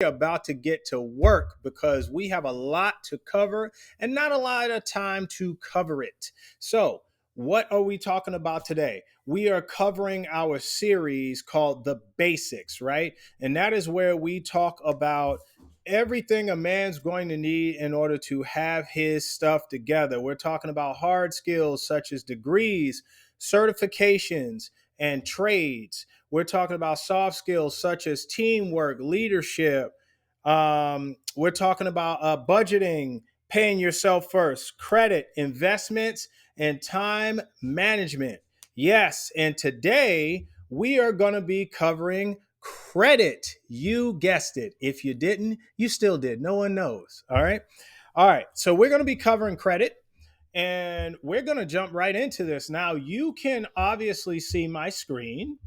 about to get to work because we have a lot to cover and not a lot of time to cover it. So, what are we talking about today? We are covering our series called The Basics, right? And that is where we talk about everything a man's going to need in order to have his stuff together. We're talking about hard skills such as degrees, certifications, and trades. We're talking about soft skills such as teamwork, leadership. We're talking about budgeting, paying yourself first, credit, investments, and time management. Yes, and today we are going to be covering credit. You guessed it. If you didn't, you still did. No one knows. All right. All right. So we're going to be covering credit and we're going to jump right into this. Now, you can obviously see my screen.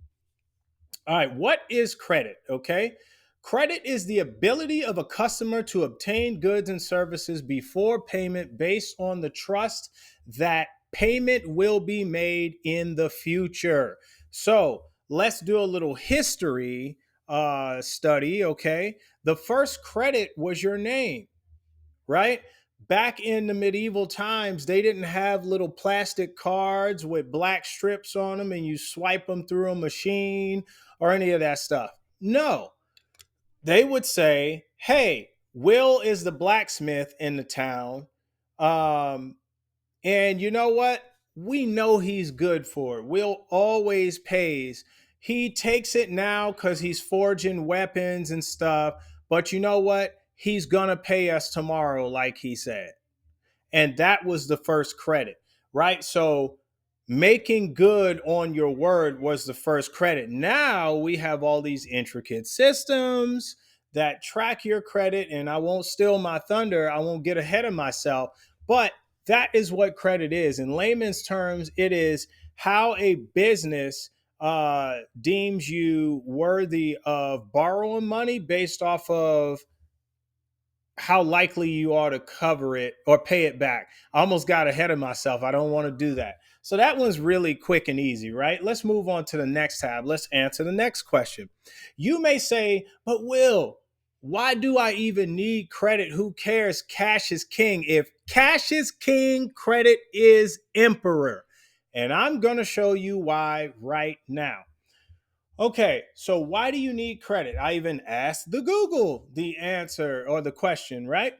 All right, what is credit? Okay. Credit is the ability of a customer to obtain goods and services before payment based on the trust that payment will be made in the future. So let's do a little history study. Okay. The first credit was your name, right? Back in the medieval times, they didn't have little plastic cards with black strips on them and you swipe them through a machine or any of that stuff. No, they would say, hey, Will is the blacksmith in the town. Um, and you know what? We know he's good for it. Will always pays. He takes it now because he's forging weapons and stuff. But you know what? He's going to pay us tomorrow, like he said. And that was the first credit, right? So making good on your word was the first credit. Now we have all these intricate systems that track your credit, and I won't steal my thunder. I won't get ahead of myself, but that is what credit is. In layman's terms, it is how a business deems you worthy of borrowing money based off of how likely you are to cover it or pay it back. I almost got ahead of myself. I don't want to do that. So that one's really quick and easy, right? Let's move on to the next tab. Let's answer the next question. You may say, but Will, why do I even need credit? Who cares? Cash is king. If cash is king, credit is emperor. And I'm going to show you why right now. Okay, so why do you need credit? I even asked the Google the answer or the question, right?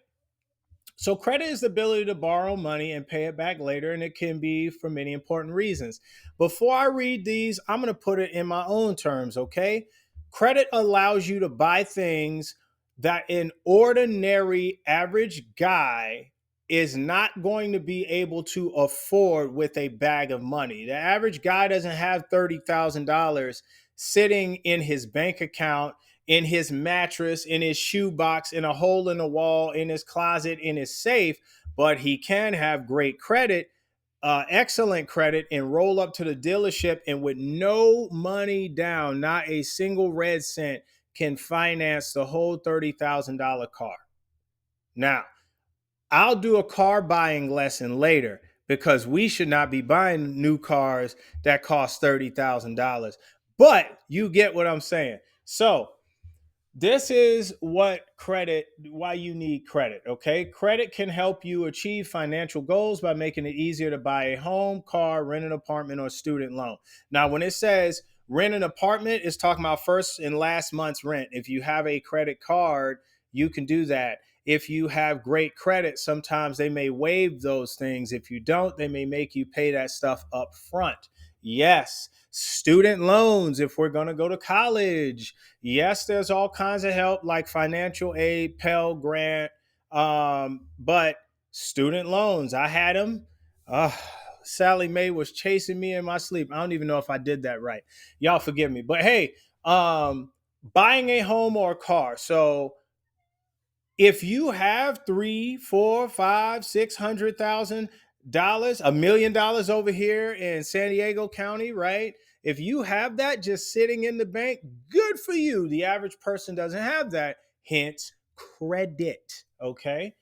So, credit is the ability to borrow money and pay it back later, and it can be for many important reasons. Before I read these, I'm going to put it in my own terms, okay? Credit allows you to buy things that an ordinary average guy is not going to be able to afford with a bag of money. The average guy doesn't have $30,000 sitting in his bank account, in his mattress, in his shoebox, in a hole in the wall, in his closet, in his safe, but he can have great credit, excellent credit, and roll up to the dealership and with no money down, not a single red cent, can finance the whole $30,000 car. Now, I'll do a car buying lesson later because we should not be buying new cars that cost $30,000. But you get what I'm saying. So, this is why you need credit, okay? Credit can help you achieve financial goals by making it easier to buy a home, car, rent an apartment, or student loan. Now, when it says rent an apartment, it's talking about first and last month's rent. If you have a credit card, you can do that. If you have great credit, sometimes they may waive those things. If you don't, they may make you pay that stuff up front. Yes, student loans, if we're going to go to college. Yes, there's all kinds of help like financial aid, Pell Grant, but student loans, I had them. Sally Mae was chasing me in my sleep. I don't even know if I did that right. Y'all forgive me. But hey, buying a home or a car. So if you have three, four, five, $600,000, $1 million over here in San Diego County, right? If you have that just sitting in the bank, good for you. The average person doesn't have that, hence credit. Okay.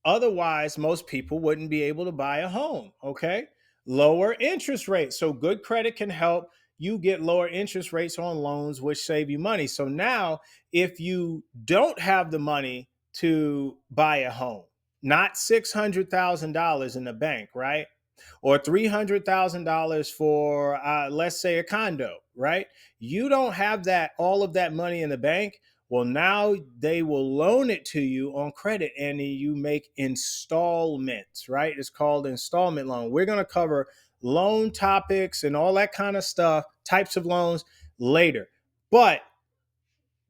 Otherwise, most people wouldn't be able to buy a home. Okay. Lower interest rates. So good credit can help you get lower interest rates on loans, which save you money. So now, if you don't have the money to buy a home, not $600,000 in the bank, right? Or $300,000 for, let's say, a condo, right? You don't have that, all of that money in the bank. Well, now they will loan it to you on credit and you make installments, right? It's called installment loan. We're going to cover loan topics and all that kind of stuff, types of loans later. But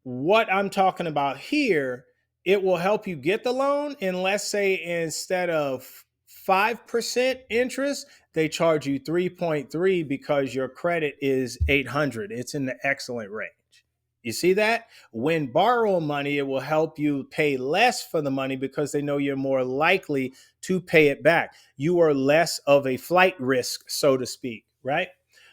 what I'm talking about here, it will help you get the loan. And let's say instead of 5% interest, they charge you 3.3 because your credit is 800. It's in the excellent range. You see that? When borrow money, it will help you pay less for the money because they know you're more likely to pay it back. You are less of a flight risk, so to speak, right?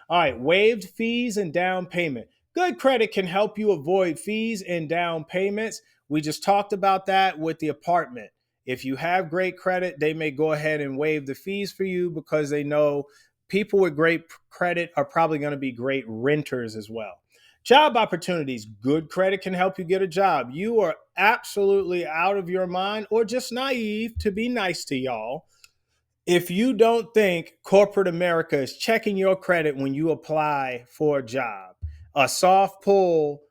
All right, waived fees and down payment. Good credit can help you avoid fees and down payments. We just talked about that with the apartment. If you have great credit, they may go ahead and waive the fees for you because they know people with great credit are probably going to be great renters as well. Job opportunities. Good credit can help you get a job. You are absolutely out of your mind or just naive, to be nice to y'all, if you don't think corporate America is checking your credit when you apply for a job. A soft pull,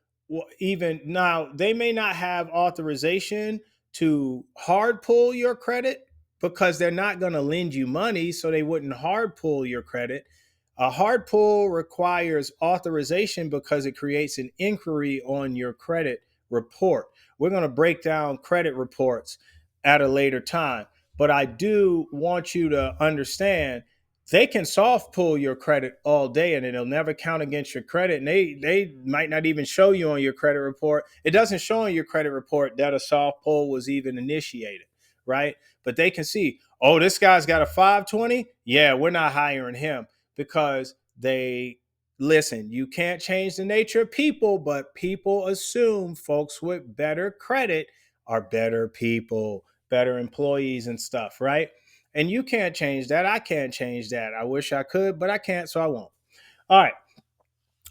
even now, they may not have authorization to hard pull your credit because they're not going to lend you money, so they wouldn't hard pull your credit. A hard pull requires authorization because it creates an inquiry on your credit report. We're going to break down credit reports at a later time. But I do want you to understand they can soft pull your credit all day and it'll never count against your credit. And they might not even show you on your credit report. It doesn't show on your credit report that a soft pull was even initiated, right? But they can see, oh, this guy's got a 520. Yeah, we're not hiring him because they listen. You can't change the nature of people, but people assume folks with better credit are better people, better employees and stuff, right? And you can't change that. I can't change that. I wish I could, but I can't, so I won't. All right.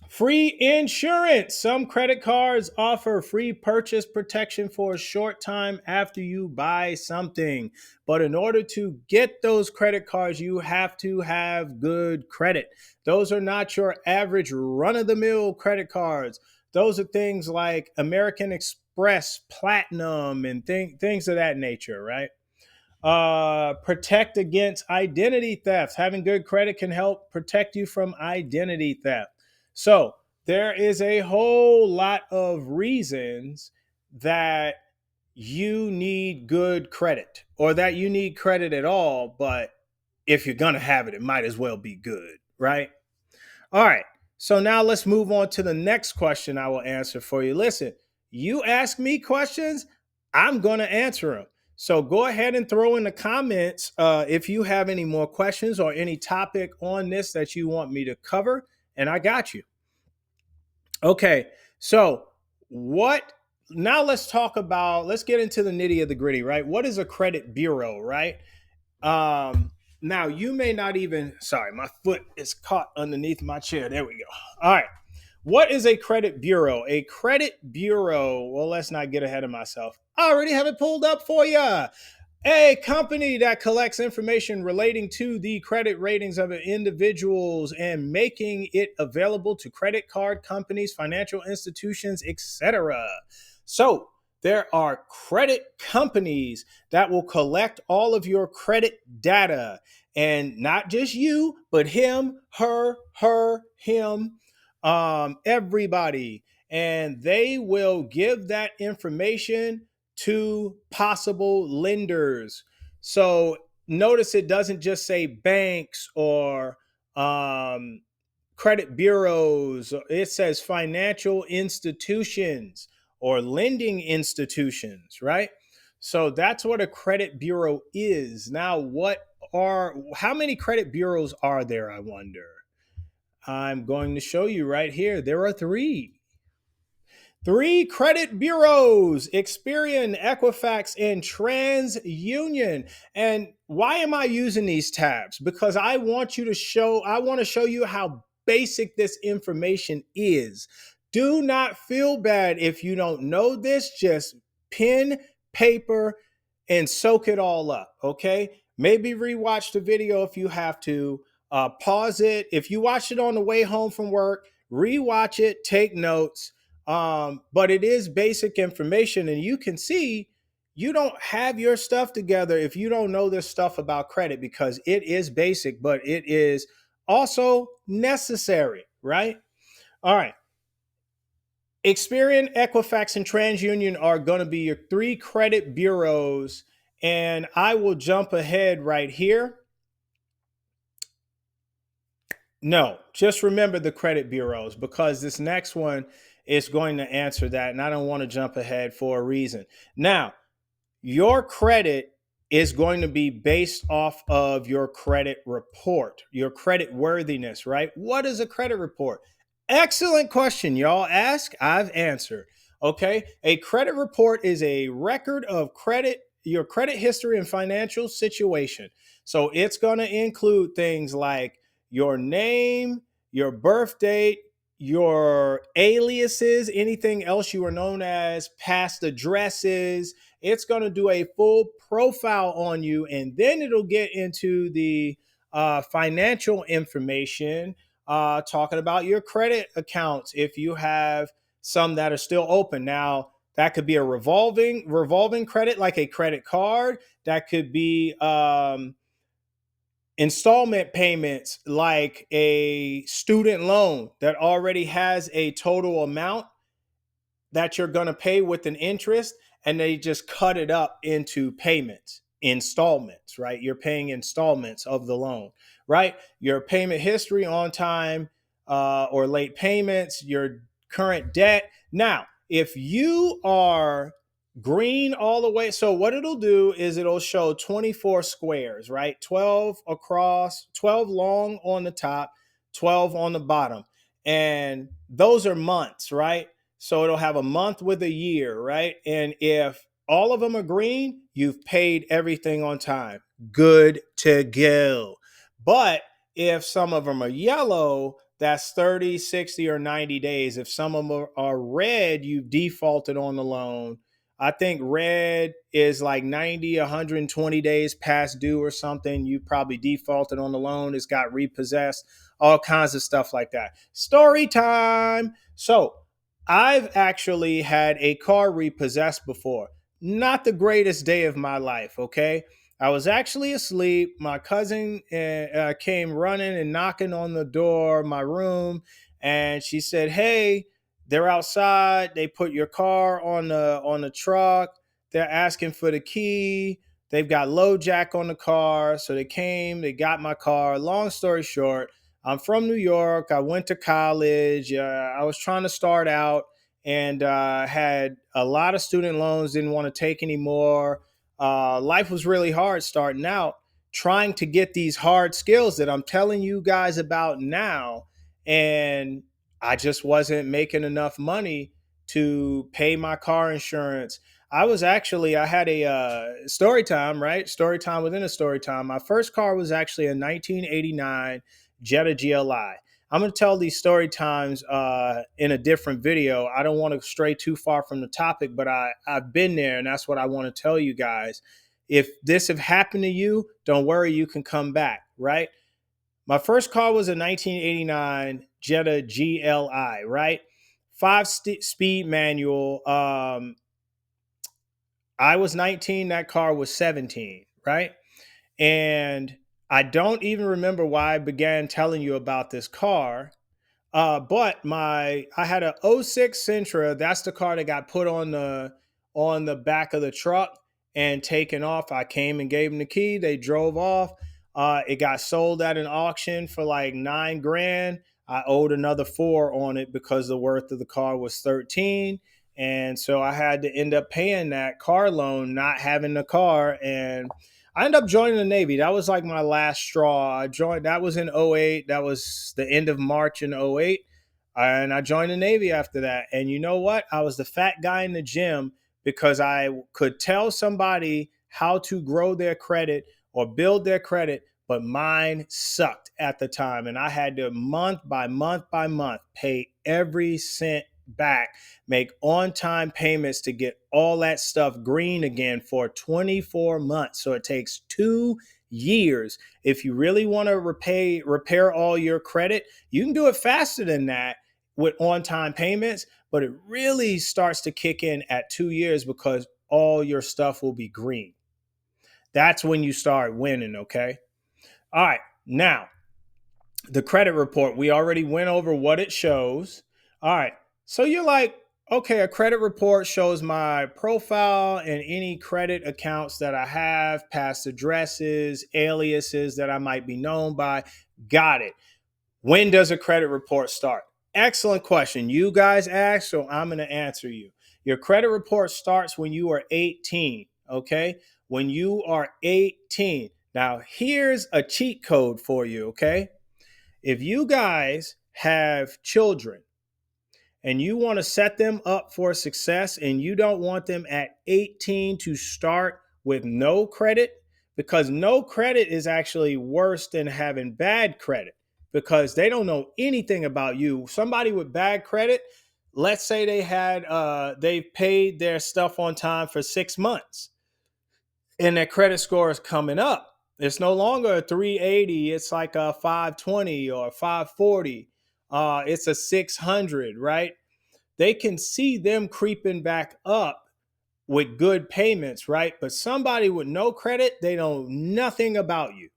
Free insurance. Some credit cards offer free purchase protection for a short time after you buy something. But in order to get those credit cards, you have to have good credit. Those are not your average run of the mill credit cards. Those are things like American Express Platinum and things of that nature, right? Protect against identity theft. Having good credit can help protect you from identity theft. So there is a whole lot of reasons that you need good credit or that you need credit at all. But if you're going to have it, it might as well be good, right? All right. So now let's move on to the next question I will answer for you. Listen, you ask me questions, I'm going to answer them. So go ahead and throw in the comments if you have any more questions or any topic on this that you want me to cover, and I got you. Okay. So what now let's get into the nitty of the gritty, right? What is a credit bureau, right? Now you may not even, sorry, my foot is caught underneath my chair. There we go. All right. What is a credit bureau? A credit bureau, well, let's not get ahead of myself. I already have it pulled up for you. A company that collects information relating to the credit ratings of individuals and making it available to credit card companies, financial institutions, etc. So, there are credit companies that will collect all of your credit data, and not just you, but him, her, him, everybody. And they will give that information to possible lenders. So notice it doesn't just say banks or credit bureaus, it says financial institutions or lending institutions, right? So that's what a credit bureau is. Now, how many credit bureaus are there, I wonder? I'm going to show you right here. There are three. Three credit bureaus: Experian, Equifax, and TransUnion. And why am I using these tabs? Because I want to show you how basic this information is. Do not feel bad if you don't know this. Just pen, paper, and soak it all up. Okay. Maybe rewatch the video if you have to. Pause it. If you watch it on the way home from work, rewatch it, take notes. But it is basic information, and you can see you don't have your stuff together if you don't know this stuff about credit, because it is basic, but it is also necessary, right? All right. Experian, Equifax, and TransUnion are going to be your three credit bureaus. And I will jump ahead right here. No, just remember the credit bureaus, because this next one is going to answer that. And I don't want to jump ahead for a reason. Now, your credit is going to be based off of your credit report, your credit worthiness, right? What is a credit report? Excellent question, y'all. Ask, I've answered. Okay. A credit report is a record of credit, your credit history and financial situation. So it's going to include things like your name, your birth date, your aliases, anything else you are known as, past addresses. It's going to do a full profile on you, and then it'll get into the financial information, talking about your credit accounts if you have some that are still open. Now, that could be a revolving credit, like a credit card. That could be installment payments, like a student loan that already has a total amount that you're going to pay with an interest, and they just cut it up into payments, installments, right? You're paying installments of the loan, right? Your payment history, on time or late payments, your current debt. Now, if you are green all the way, so what it'll do is it'll show 24 squares, right? 12 across, 12 long on the top, 12 on the bottom. And those are months, right? So it'll have a month with a year, right? And if all of them are green, you've paid everything on time. Good to go. But if some of them are yellow, that's 30, 60, or 90 days. If some of them are red, you've defaulted on the loan. I think red is like 90, 120 days past due or something. You probably defaulted on the loan. It's got repossessed, all kinds of stuff like that. Story time. So I've actually had a car repossessed before. Not the greatest day of my life, okay? I was actually asleep. My cousin came running and knocking on the door of my room, and she said, "Hey, they're outside. They put your car on the truck. They're asking for the key. They've got low jack on the car." So they came, they got my car. Long story short, I'm from New York. I went to college. I was trying to start out, and had a lot of student loans, didn't want to take anymore. Life was really hard starting out, trying to get these hard skills that I'm telling you guys about now. And I just wasn't making enough money to pay my car insurance. I had a story time, right? Story time within a story time. My first car was actually a 1989 Jetta GLI. I'm going to tell these story times in a different video. I don't want to stray too far from the topic, but I've been there, and that's what I want to tell you guys. If this have happened to you, don't worry, you can come back, right? My first car was a 1989 Jetta GLI, right? Speed manual. I was 19, that car was 17, right? And I don't even remember why I began telling you about this car. But I had a '06 Sentra. That's the car that got put on the back of the truck and taken off. I came and gave them the key. They drove off. It got sold at an auction for like 9 grand. I owed another four on it because the worth of the car was 13. And so I had to end up paying that car loan, not having the car. And I ended up joining the Navy. That was like my last straw. I joined, that was in '08. That was the end of March in '08. And I joined the Navy after that. And you know what? I was the fat guy in the gym because I could tell somebody how to grow their credit or build their credit but mine sucked at the time. And I had to month by month by month pay every cent back, make on time payments to get all that stuff green again for 24 months. So it takes 2 years. If you really want to repair all your credit, you can do it faster than that with on time payments, but it really starts to kick in at 2 years because all your stuff will be green. That's when you start winning, okay? All right. Now, the credit report, we already went over what it shows. All right. So you're like, okay, a credit report shows my profile and any credit accounts that I have, past addresses, aliases that I might be known by. Got it. When does a credit report start? Excellent question. You guys asked, so I'm going to answer you. Your credit report starts when you are 18, okay? When you are 18. Now, here's a cheat code for you, okay? If you guys have children and you want to set them up for success and you don't want them at 18 to start with no credit, because no credit is actually worse than having bad credit because they don't know anything about you. Somebody with bad credit, let's say they paid their stuff on time for 6 months and their credit score is coming up. It's no longer a 380, it's like a 520 or 540. It's a 600, right? They can see them creeping back up with good payments, right? But somebody with no credit, they know nothing about you.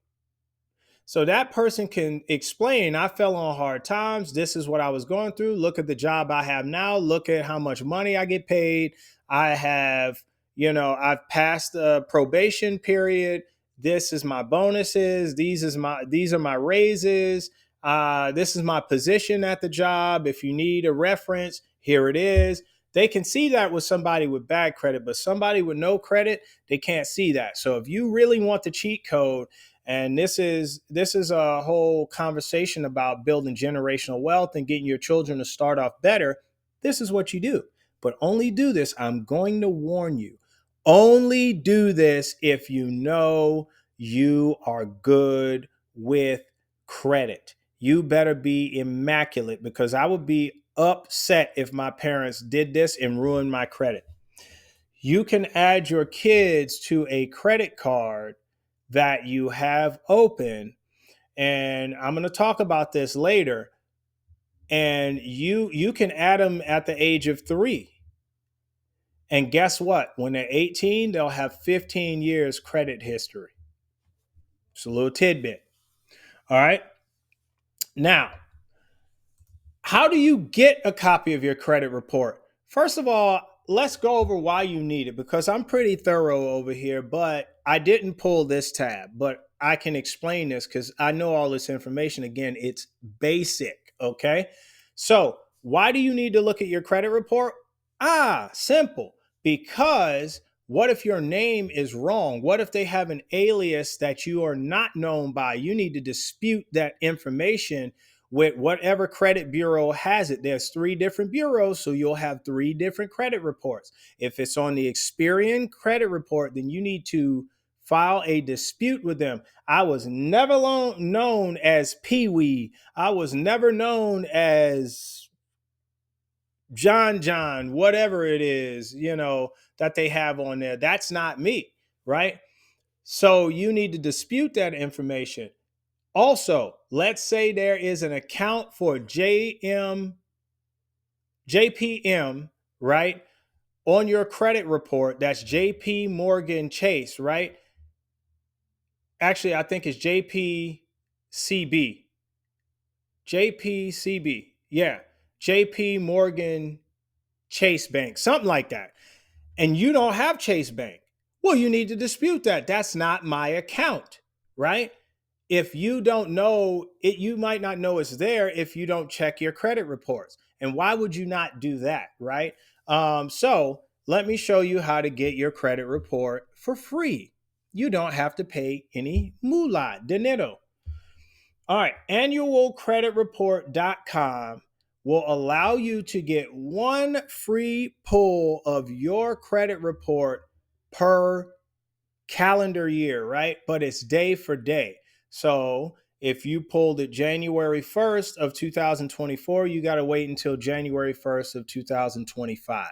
So that person can explain, I fell on hard times. This is what I was going through. Look at the job I have now. Look at how much money I get paid. I have, I've passed the probation period. This is my bonuses. These are my raises. This is my position at the job. If you need a reference, here it is. They can see that with somebody with bad credit, but somebody with no credit, they can't see that. So if you really want the cheat code, and this is a whole conversation about building generational wealth and getting your children to start off better. This is what you do. But only do this. I'm going to warn you. Only do this if you know you are good with credit. You better be immaculate because I would be upset if my parents did this and ruined my credit. You can add your kids to a credit card that you have open, and I'm going to talk about this later, and you can add them at the age of 3, and guess what, when they're 18 they'll have 15 years credit history. It's a little tidbit. All right, now, how do you get a copy of your credit report? First of all, let's go over why you need it because I'm pretty thorough over here, but I didn't pull this tab, but I can explain this because I know all this information. Again, it's basic, okay? So, why do you need to look at your credit report? Simple. Because what if your name is wrong? What if they have an alias that you are not known by? You need to dispute that information with whatever credit bureau has it. There's 3 different bureaus, so you'll have 3 different credit reports. If it's on the Experian credit report, then you need to file a dispute with them. I was never known as Pee Wee. I was never known as John, whatever it is, that they have on there. That's not me, right? So you need to dispute that information. Also, let's say there is an account for JPM, right? On your credit report, that's JP Morgan Chase, right? Actually, I think it's JPCB. JPCB. Yeah. JP Morgan Chase Bank, something like that. And you don't have Chase Bank. Well, you need to dispute that. That's not my account, right? If you don't know it, you might not know it's there if you don't check your credit reports. And why would you not do that, right? So let me show you how to get your credit report for free. You don't have to pay any moolah, dinero. All right, annualcreditreport.com will allow you to get 1 free pull of your credit report per calendar year, right? But it's day for day. So if you pulled it January 1st of 2024, you got to wait until January 1st of 2025.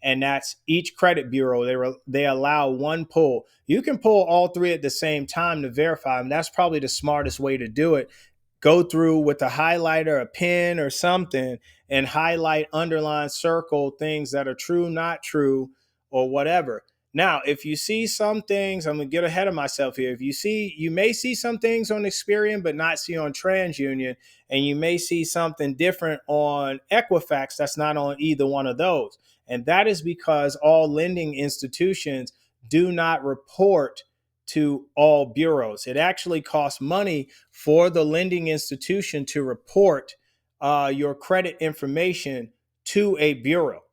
And that's each credit bureau. They allow one pull. You can pull all three at the same time to verify them. That's probably the smartest way to do it. Go through with a highlighter, a pen, or something, and highlight, underline, circle things that are true, not true, or whatever. Now, if you see some things, I'm gonna get ahead of myself here. If you may see some things on Experian, but not see on TransUnion, and you may see something different on Equifax that's not on either one of those. And that is because all lending institutions do not report to all bureaus. It actually costs money for the lending institution to report your credit information to a bureau.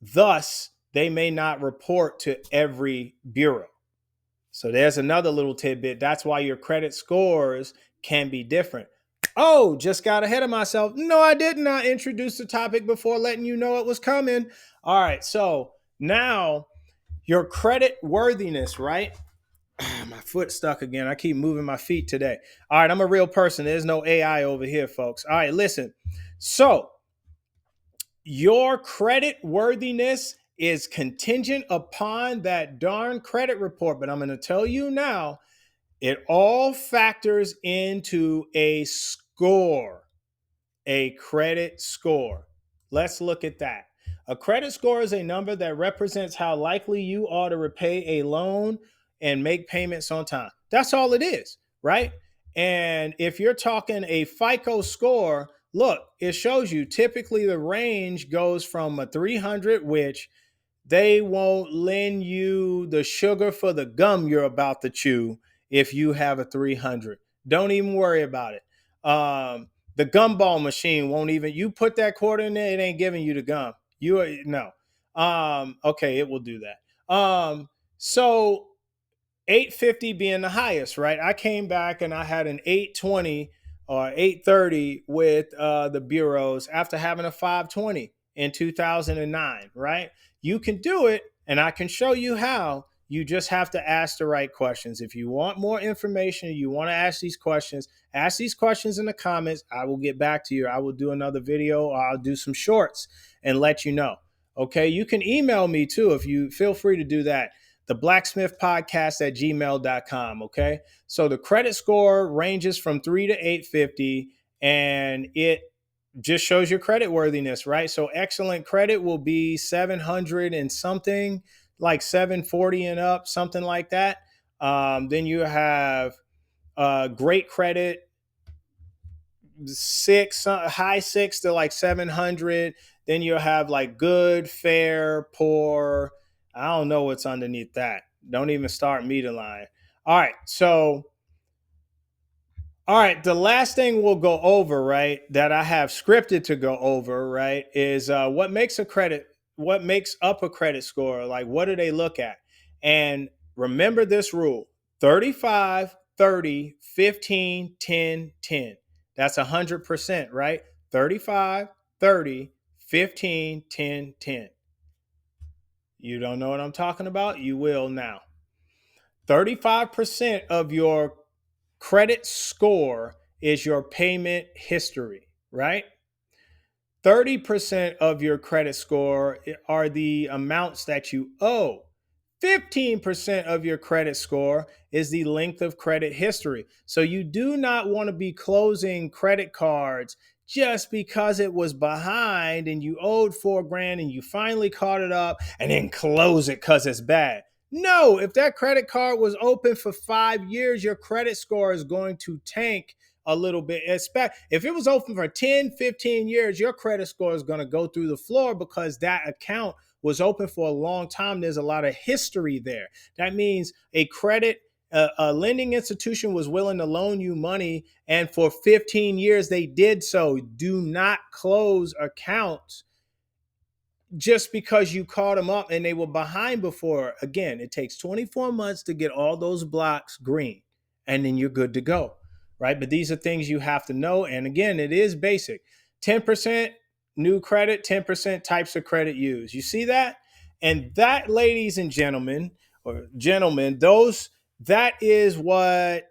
Thus, they may not report to every bureau. So there's another little tidbit. That's why your credit scores can be different. Oh, just got ahead of myself. No, I did not introduce the topic before letting you know it was coming. All right. So now your credit worthiness, right? My foot stuck again. I keep moving my feet today. All right. I'm a real person. There's no AI over here, folks. All right. Listen. So your credit worthiness is contingent upon that darn credit report. But I'm going to tell you now, it all factors into a score, a credit score. Let's look at that. A credit score is a number that represents how likely you are to repay a loan and make payments on time. That's all it is, right? And if you're talking a FICO score, look, it shows you typically the range goes from a 300, which they won't lend you the sugar for the gum you're about to chew if you have a 300. Don't even worry about it. The gumball machine won't even, you put that quarter in there, it ain't giving you the gum. No. Okay, it will do that. So 850 being the highest, right? I came back and I had an 820 or 830 with the bureaus after having a 520 in 2009, right? You can do it, and I can show you how. You just have to ask the right questions. If you want more information, you want to ask these questions in the comments. I will get back to you. I will do another video, or I'll do some shorts and let you know. Okay, you can email me too if you feel free to do that. The Blacksmith Podcast at gmail.com. Okay. So the credit score ranges from 3 to 850, and it just shows your credit worthiness, right? So excellent credit will be 700 and something, like 740 and up, something like that. Then you have great credit, high six to like 700. Then you'll have like good, fair, poor. I don't know what's underneath that. Don't even start me to line. All right. So, all right. The last thing we'll go over, right, that I have scripted to go over, right, is what makes up a credit score? Like, what do they look at? And remember this rule: 35, 30, 15, 10, 10. That's 100%, right? 35, 30, 15, 10, 10. You don't know what I'm talking about? You will now. 35% of your credit score is your payment history, right? 30% of your credit score are the amounts that you owe. 15% of your credit score is the length of credit history. So you do not want to be closing credit cards just because it was behind and you owed $4,000 and you finally caught it up and then close it because it's bad. No, if that credit card was open for 5 years, your credit score is going to tank a little bit. If it was open for 10, 15 years, your credit score is going to go through the floor because that account was open for a long time. There's a lot of history there. That means a lending institution was willing to loan you money, and for 15 years they did so. Do not close accounts just because you caught them up and they were behind before. Again, it takes 24 months to get all those blocks green, and then you're good to go, right? But these are things you have to know. And again, it is basic. 10% new credit, 10% types of credit used. You see that? And that, ladies and gentlemen, that is what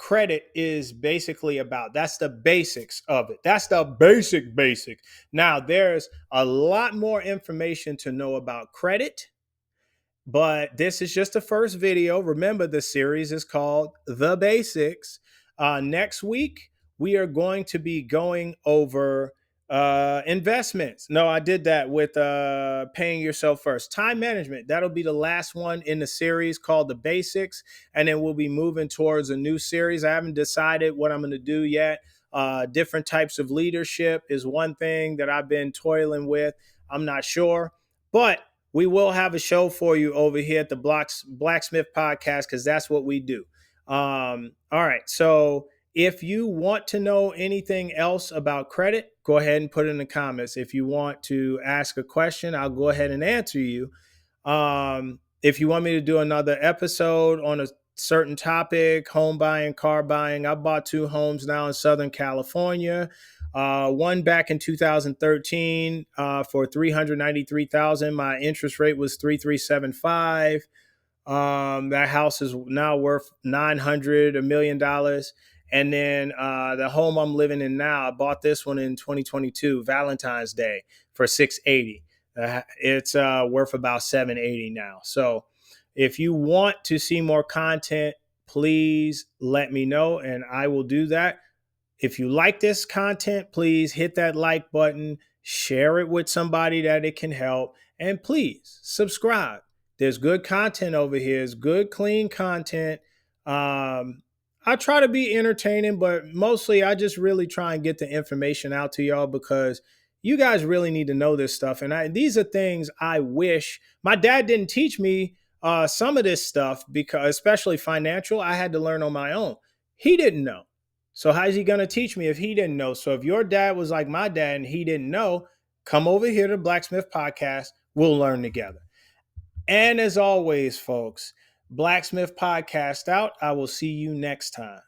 credit is basically about. That's the basics of it. That's the basic. Now, there's a lot more information to know about credit, but this is just the first video. Remember, the series is called The Basics. Next week, we are going to be going over investments. No, I did that with paying yourself first. Time management. That'll be the last one in the series called The Basics. And then we'll be moving towards a new series. I haven't decided what I'm going to do yet. Different types of leadership is one thing that I've been toiling with. I'm not sure. But we will have a show for you over here at the Blacksmith Podcast, because that's what we do. All right. So if you want to know anything else about credit, go ahead and put it in the comments. If you want to ask a question, I'll go ahead and answer you. If you want me to do another episode on a certain topic, home buying, car buying, I bought 2 homes now in Southern California. One back in 2013 for $393,000. My interest rate was 3.375. That house is now worth $900 million. And then the home I'm living in now, I bought this one in 2022, Valentine's Day, for $680. It's worth about $780 now. So if you want to see more content, please let me know and I will do that. If you like this content, please hit that like button, share it with somebody that it can help, and please subscribe. There's good content over here. It's good, clean content. I try to be entertaining, but mostly I just really try and get the information out to y'all, because you guys really need to know this stuff. And these are things I wish my dad didn't teach me some of this stuff, because especially financial, I had to learn on my own. He didn't know. So how's he going to teach me if he didn't know? So if your dad was like my dad and he didn't know, come over here to Blacksmith Podcast. We'll learn together. And as always, folks, Blacksmith Podcast out. I will see you next time.